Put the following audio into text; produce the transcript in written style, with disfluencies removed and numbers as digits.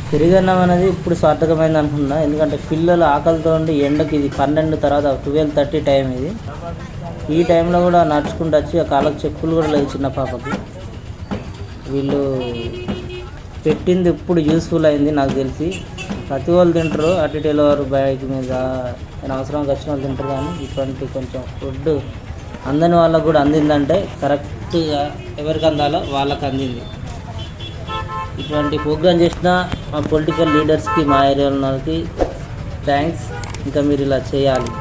పెరుగన్నం అనేది ఇప్పుడు సార్థకమైంది అనుకున్నా, ఎందుకంటే పిల్లలు ఆకలితో ఉండి ఎండకి, ఇది 12 తర్వాత 12:30 టైం ఇది. ఈ టైంలో కూడా నడుచుకుంటూ వచ్చి ఆ కాళ్ళకు చెప్పులు కూడా లేవు చిన్న పాపకి. వీళ్ళు పెట్టింది ఇప్పుడు యూస్ఫుల్ అయింది నాకు తెలిసి. ప్రతి వాళ్ళు తింటారు, అటు ఇటు వారు బైక్ మీద అవసరానికి వచ్చిన వాళ్ళు తింటారు, కానీ ఇటువంటి కొంచెం ఫుడ్ అందని వాళ్ళకు కూడా అందిందంటే కరెక్ట్గా ఎవరికి అందాలో వాళ్ళకి అందింది. ఇటువంటి ప్రోగ్రామ్ చేసిన మా పొలిటికల్ లీడర్స్కి, మా ఏరియా వాళ్ళకి థ్యాంక్స్. ఇంకా మీరు ఇలా చేయాలి.